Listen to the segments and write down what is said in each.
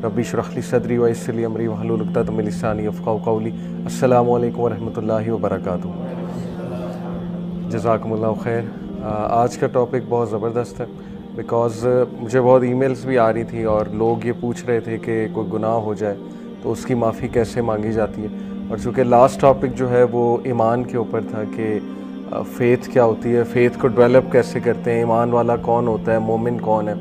ربی اشرح لی صدری ویسر لی امری واحلل عقدۃ من لسانی یفقہوا قولی۔ السلام علیکم ورحمۃ اللہ وبرکاتہ۔ جزاکم اللہ خیر۔ آج کا ٹاپک بہت زبردست ہے بیکاز مجھے بہت ای میلز بھی آ رہی تھی اور لوگ یہ پوچھ رہے تھے کہ کوئی گناہ ہو جائے تو اس کی معافی کیسے مانگی جاتی ہے، اور چونکہ لاسٹ ٹاپک جو ہے وہ ایمان کے اوپر تھا کہ فیتھ کیا ہوتی ہے، فیتھ کو ڈیولپ کیسے کرتے ہیں، ایمان والا کون ہوتا ہے، مومن کون ہے،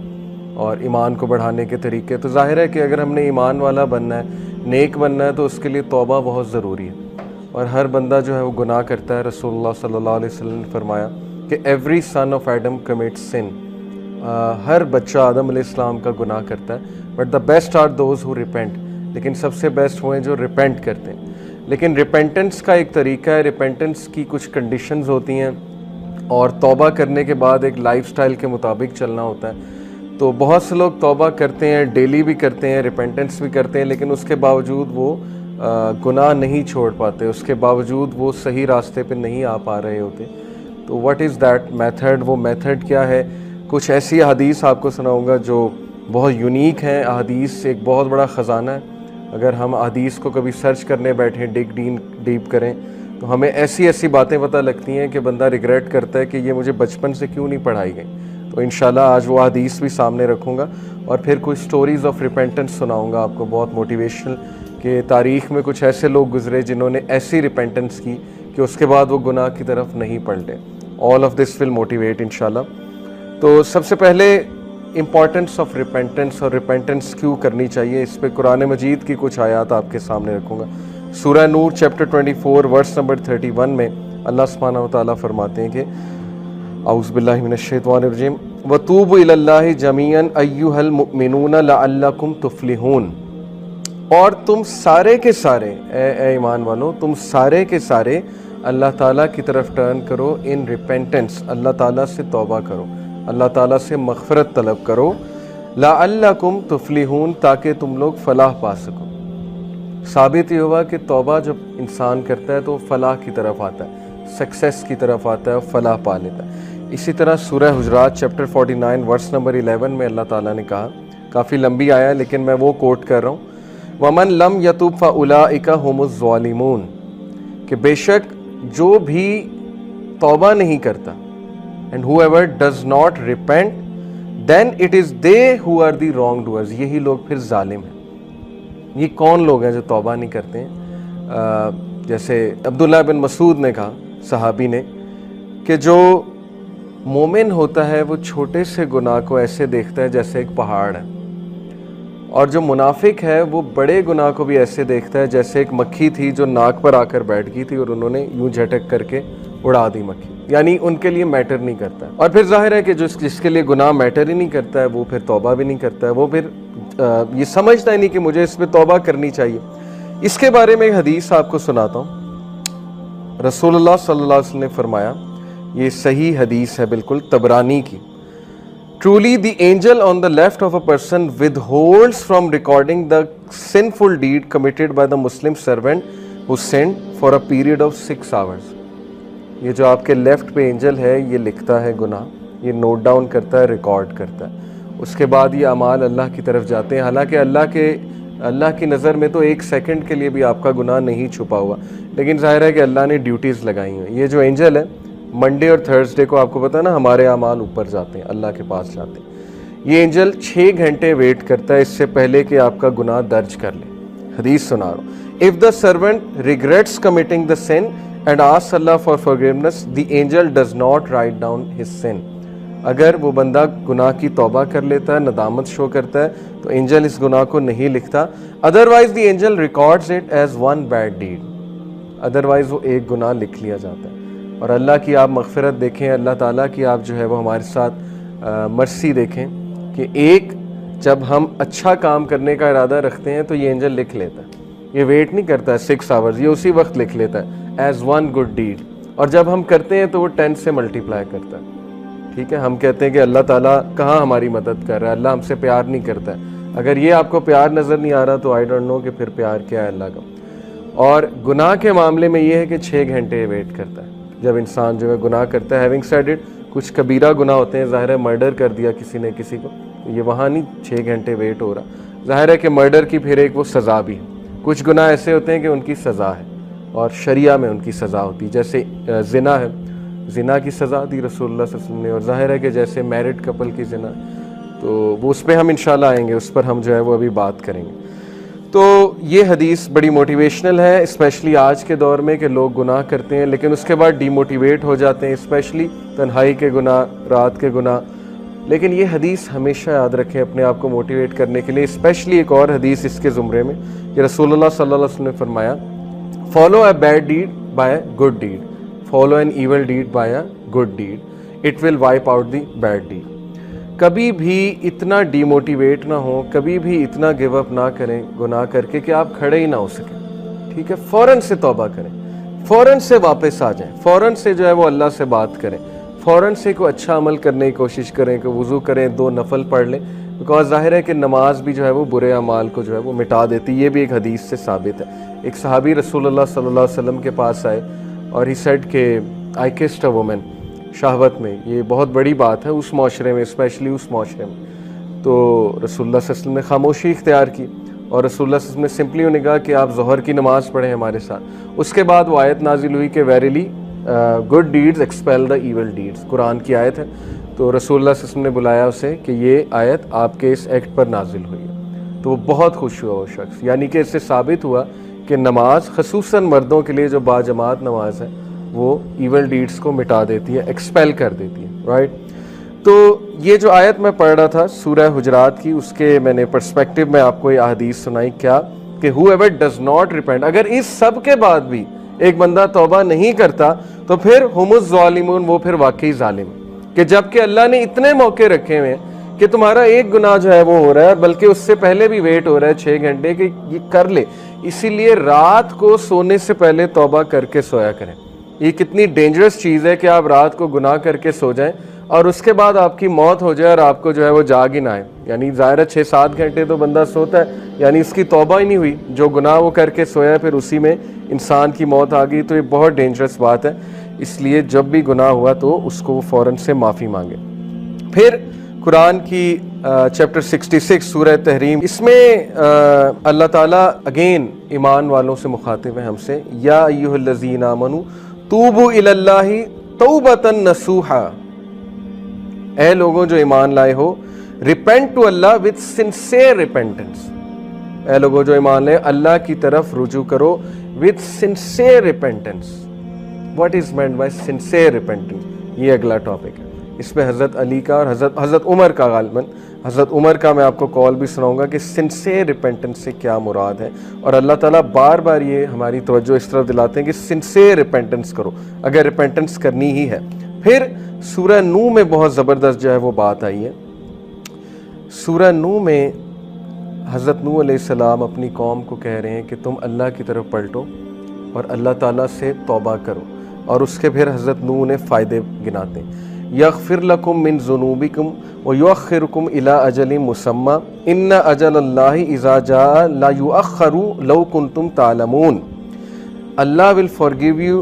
اور ایمان کو بڑھانے کے طریقے۔ تو ظاہر ہے کہ اگر ہم نے ایمان والا بننا ہے، نیک بننا ہے، تو اس کے لیے توبہ بہت ضروری ہے، اور ہر بندہ جو ہے وہ گناہ کرتا ہے۔ رسول اللہ صلی اللہ علیہ وسلم نے فرمایا کہ every son of Adam commits sin, ہر بچہ آدم علیہ السلام کا گناہ کرتا ہے، but the best are those who repent, لیکن سب سے بیسٹ وہ ہیں جو ریپینٹ کرتے ہیں۔ لیکن ریپینٹنس کا ایک طریقہ ہے، ریپینٹنس کی کچھ کنڈیشنز ہوتی ہیں، اور توبہ کرنے کے بعد ایک لائف سٹائل کے مطابق چلنا ہوتا ہے۔ تو بہت سے لوگ توبہ کرتے ہیں، ڈیلی بھی کرتے ہیں، ریپینٹنس بھی کرتے ہیں، لیکن اس کے باوجود وہ گناہ نہیں چھوڑ پاتے، اس کے باوجود وہ صحیح راستے پہ نہیں آ پا رہے ہوتے۔ تو واٹ از دیٹ میتھڈ؟ وہ میتھڈ کیا ہے؟ کچھ ایسی احادیث آپ کو سناؤں گا جو بہت یونیک ہیں۔ احادیث ایک بہت بڑا خزانہ ہے، اگر ہم احادیث کو کبھی سرچ کرنے بیٹھیں، ڈیپ کریں، تو ہمیں ایسی ایسی باتیں پتہ لگتی ہیں کہ بندہ ریگریٹ کرتا ہے کہ یہ مجھے بچپن سے کیوں نہیں پڑھائی گئی۔ تو انشاءاللہ آج وہ حدیث بھی سامنے رکھوں گا، اور پھر کچھ سٹوریز آف ریپینٹنس سناؤں گا آپ کو، بہت موٹیویشنل، کہ تاریخ میں کچھ ایسے لوگ گزرے جنہوں نے ایسی ریپینٹنس کی کہ اس کے بعد وہ گناہ کی طرف نہیں پلٹے۔ All of this will motivate انشاءاللہ۔ تو سب سے پہلے امپورٹنس آف ریپینٹنس، اور ریپینٹنس کیوں کرنی چاہیے، اس پہ قرآن مجید کی کچھ آیات آپ کے سامنے رکھوں گا۔ سورہ نور چیپٹر 24 ورس نمبر 31 میں اللہ سبحانہ و تعالیٰ فرماتے ہیں کہ اعوذ باللہ من الشیطان الرجیم وَتُوبُوا إِلَى اللَّهِ جَمِيعًا أَيُّهَا الْمُؤْمِنُونَ لَعَلَّكُمْ تُفْلِحُونَ، اور تم سارے کے سارے اے ایمان والو، تم سارے کے سارے اللہ تعالیٰ کی طرف ٹرن کرو ان ریپینٹنس، اللہ تعالیٰ سے توبہ کرو، اللہ تعالیٰ سے مغفرت طلب کرو، لَعَلَّكُمْ تُفْلِحُونَ، تاکہ تم لوگ فلاح پا سکو۔ ثابت یہ ہوا کہ توبہ جب انسان کرتا ہے تو فلاح کی طرف آتا ہے، سکسیس کی طرف آتا ہے، اور فلاح پا لیتا ہے۔ اسی طرح سورہ حجرات چیپٹر 49 ورس نمبر 11 میں اللہ تعالیٰ نے کہا، کافی لمبی آیا ہے لیکن میں وہ کوٹ کر رہا ہوں، وَمَن لَمْ يَتُبْ فَأُولَٰئِكَ هُمُ الظَّالِمُونَ، کہ بے شک جو بھی توبہ نہیں کرتا، and whoever does not repent then it is they who are the wrongdoers، یہی لوگ پھر ظالم ہیں۔ یہ کون لوگ ہیں جو توبہ نہیں کرتے ہیں؟ جیسے عبداللہ بن مسعود نے کہا، صحابی نے، کہ جو مومن ہوتا ہے وہ چھوٹے سے گناہ کو ایسے دیکھتا ہے جیسے ایک پہاڑ ہے، اور جو منافق ہے وہ بڑے گناہ کو بھی ایسے دیکھتا ہے جیسے ایک مکھی تھی جو ناک پر آ کر بیٹھ گئی تھی اور انہوں نے یوں جھٹک کر کے اڑا دی مکھی، یعنی ان کے لیے میٹر نہیں کرتا ہے۔ اور پھر ظاہر ہے کہ جس کے لیے گناہ میٹر ہی نہیں کرتا ہے وہ پھر توبہ بھی نہیں کرتا ہے، وہ پھر یہ سمجھتا ہی نہیں کہ مجھے اس پہ توبہ کرنی چاہیے۔ اس کے بارے میں ایک حدیث آپ کو سناتا ہوں۔ رسول اللہ صلی اللہ علیہ وسلم نے فرمایا، یہ صحیح حدیث ہے بالکل، طبرانی کی، Truly the angel on the left of a person withholds from recording the sinful deed committed by the Muslim servant who sinned for a period of 6 hours۔ یہ جو آپ کے لیفٹ پہ اینجل ہے یہ لکھتا ہے گناہ، یہ نوٹ ڈاؤن کرتا ہے، ریکارڈ کرتا ہے، اس کے بعد یہ اعمال اللہ کی طرف جاتے ہیں، حالانکہ اللہ کی نظر میں تو 1 سیکنڈ کے لیے بھی آپ کا گناہ نہیں چھپا ہوا، لیکن ظاہر ہے کہ اللہ نے ڈیوٹیز لگائی ہیں۔ یہ جو اینجل ہے منڈے اور تھرسڈے کو، آپ کو پتہ ہے نا، ہمارے اعمال اوپر جاتے ہیں، اللہ کے پاس جاتے ہیں۔ یہ اینجل 6 گھنٹے ویٹ کرتا ہے اس سے پہلے کہ آپ کا گناہ درج کر لے۔ حدیث سنا رہا ہوں، If the servant regrets committing the sin and asks Allah for forgiveness, the angel does not write down his sin۔ اگر وہ بندہ گناہ کی توبہ کر لیتا ہے، ندامت شو کرتا ہے، تو اینجل اس گناہ کو نہیں لکھتا۔ Otherwise the angel records it as one bad deed۔ Otherwise وہ ایک گناہ لکھ لیا جاتا ہے۔ اور اللہ کی آپ مغفرت دیکھیں، اللہ تعالیٰ کی آپ جو ہے وہ ہمارے ساتھ مرسی دیکھیں کہ ایک جب ہم اچھا کام کرنے کا ارادہ رکھتے ہیں تو یہ اینجل لکھ لیتا ہے، یہ ویٹ نہیں کرتا ہے 6 آورز، یہ اسی وقت لکھ لیتا ہے ایز ون گڈ ڈیڈ، اور جب ہم کرتے ہیں تو وہ 10 سے ملٹیپلائی کرتا ہے۔ ٹھیک ہے، ہم کہتے ہیں کہ اللہ تعالیٰ کہاں ہماری مدد کر رہا ہے، اللہ ہم سے پیار نہیں کرتا ہے۔ اگر یہ آپ کو پیار نظر نہیں آ رہا تو آئی ڈونٹ نو کہ پھر پیار کیا ہے اللہ کا۔ اور گناہ کے معاملے میں یہ ہے کہ 6 گھنٹے ویٹ کرتا ہے جب انسان جو ہے گناہ کرتا ہے۔ ہیونگ سیڈ اٹ، کچھ کبیرہ گناہ ہوتے ہیں، ظاہر ہے مرڈر کر دیا کسی نے کسی کو، یہ وہاں نہیں 6 گھنٹے ویٹ ہو رہا۔ ظاہر ہے کہ مرڈر کی پھر ایک وہ سزا بھی ہے. کچھ گناہ ایسے ہوتے ہیں کہ ان کی سزا ہے اور شریعہ میں ان کی سزا ہوتی ہے. جیسے زنا ہے, زنا کی سزا دی رسول اللہ صلی اللہ علیہ وسلم نے. اور ظاہر ہے کہ جیسے میرڈ کپل کی زنا, تو وہ اس پہ ہم انشاءاللہ آئیں گے, اس پر ہم جو ہے وہ ابھی بات کریں گے. تو یہ حدیث بڑی موٹیویشنل ہے, اسپیشلی آج کے دور میں کہ لوگ گناہ کرتے ہیں لیکن اس کے بعد ڈی موٹیویٹ ہو جاتے ہیں, اسپیشلی تنہائی کے گناہ, رات کے گناہ. لیکن یہ حدیث ہمیشہ یاد رکھیں اپنے آپ کو موٹیویٹ کرنے کے لیے. اسپیشلی ایک اور حدیث اس کے زمرے میں کہ رسول اللہ صلی اللہ علیہ وسلم نے فرمایا, follow a bad deed by a good deed, follow an evil deed by a good deed, it will wipe out the bad deed. کبھی بھی اتنا ڈی موٹیویٹ نہ ہو, کبھی بھی اتنا گیو اپ نہ کریں گناہ کر کے کہ آپ کھڑے ہی نہ ہو سکیں. ٹھیک ہے, فوراً سے توبہ کریں, فوراً سے واپس آ جائیں, فوراً سے جو ہے وہ اللہ سے بات کریں, فوراً سے کوئی اچھا عمل کرنے کی کوشش کریں, کہ وضو کریں, 2 نفل پڑھ لیں. بیکاز ظاہر ہے کہ نماز بھی جو ہے وہ برے اعمال کو جو ہے وہ مٹا دیتی. یہ بھی ایک حدیث سے ثابت ہے. ایک صحابی رسول اللہ صلی اللہ علیہ وسلم کے پاس آئے اور ہی سیڈ کہ آئی کسڈ اے وومن, شہوت میں یہ بہت بڑی بات ہے اس معاشرے میں, اسپیشلی اس معاشرے میں. تو رسول اللہ صلی اللہ علیہ وسلم نے خاموشی اختیار کی اور رسول اللہ صلی اللہ علیہ وسلم نے سمپلی انہیں کہا کہ آپ ظہر کی نماز پڑھیں ہمارے ساتھ. اس کے بعد وہ آیت نازل ہوئی کہ ویریلی گڈ ڈیڈز ایکسپیل دا ایول ڈیڈز, قرآن کی آیت ہے. تو رسول اللہ صلی اللہ علیہ وسلم نے بلایا اسے کہ یہ آیت آپ کے اس ایکٹ پر نازل ہوئی ہے. تو وہ بہت خوش ہوا وہ شخص, یعنی کہ اس سے ثابت ہوا کہ نماز خصوصاً مردوں کے لیے جو باجماعت نماز ہے وہ ایول ڈیڈز کو مٹا دیتی ہے, ایکسپیل کر دیتی ہے. رائٹ, تو یہ جو آیت میں پڑھ رہا تھا سورہ حجرات کی, اس کے میں نے پرسپیکٹو میں آپ کو یہ احادیث سنائی. کیا کہ ہو ایور ڈز ناٹ ریپینٹ, اگر اس سب کے بعد بھی ایک بندہ توبہ نہیں کرتا تو پھر ہم الظالمون, وہ پھر واقعی ظالم. کہ جب کہ اللہ نے اتنے موقع رکھے ہوئے کہ تمہارا ایک گناہ جو ہے وہ ہو رہا ہے, بلکہ اس سے پہلے بھی ویٹ ہو رہا ہے 6 گھنٹے کہ یہ کر لے. اسی لیے رات کو سونے سے پہلے توبہ کر کے سویا کریں. یہ کتنی ڈینجرس چیز ہے کہ آپ رات کو گناہ کر کے سو جائیں اور اس کے بعد آپ کی موت ہو جائے اور آپ کو جو ہے وہ جاگ ہی نہ آئے. یعنی ظاہر ہے 6-7 گھنٹے تو بندہ سوتا ہے, یعنی اس کی توبہ ہی نہیں ہوئی. جو گناہ وہ کر کے سویا پھر اسی میں انسان کی موت آ گئی. تو یہ بہت ڈینجرس بات ہے. اس لیے جب بھی گناہ ہوا تو اس کو فوراً سے معافی مانگے. پھر قرآن کی چیپٹر 66 سورہ تحریم, اس میں اللہ تعالیٰ اگین ایمان والوں سے مخاطب ہے ہم سے, یا ایھا الذین آمنوا توبوا الی اللہ توبۃ نصوحا, اے لوگوں جو ایمان لائے ہو, repent to Allah with sincere repentance. اے لوگوں جو ایمان لائے اللہ کی طرف رجوع کرو with sincere repentance. What is meant by sincere repentance, یہ اگلا ٹاپک ہے. اس پہ حضرت علی کا اور حضرت عمر کا, غالباً حضرت عمر کا میں آپ کو کال بھی سناؤں گا کہ سنسیئر ریپینٹنس سے کیا مراد ہے. اور اللہ تعالیٰ بار بار یہ ہماری توجہ اس طرف دلاتے ہیں کہ سنسیئر ریپینٹنس کرو اگر ریپینٹنس کرنی ہی ہے. پھر سورہ نوح میں بہت زبردست جو ہے وہ بات آئی ہے. سورہ نوح میں حضرت نوح علیہ السلام اپنی قوم کو کہہ رہے ہیں کہ تم اللہ کی طرف پلٹو اور اللہ تعالیٰ سے توبہ کرو. اور اس کے پھر حضرت نوح نے فائدے گناتے ہیں, یغفر لکم من ذنوبکم ویؤخرکم الی اجل مسمی ان اجل اللہ اذا جاء لا یؤخر لو کنتم تعلمون. Allah will forgive you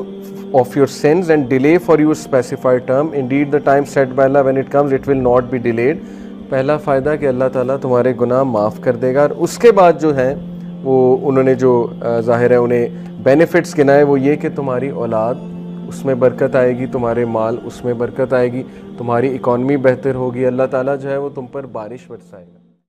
of your sins and delay for your specified term. Indeed the time set by Allah, when it comes it will not be delayed. پہلا فائدہ کہ اللہ تعالیٰ تمہارے گناہ معاف کر دے گا. اور اس کے بعد جو ہے وہ انہوں نے جو ظاہر ہے انہیں بینیفٹس گنائے, وہ یہ کہ تمہاری اولاد اس میں برکت آئے گی, تمہارے مال اس میں برکت آئے گی, تمہاری اکانومی بہتر ہوگی, اللہ تعالیٰ جو ہے وہ تم پر بارش برسائے گا.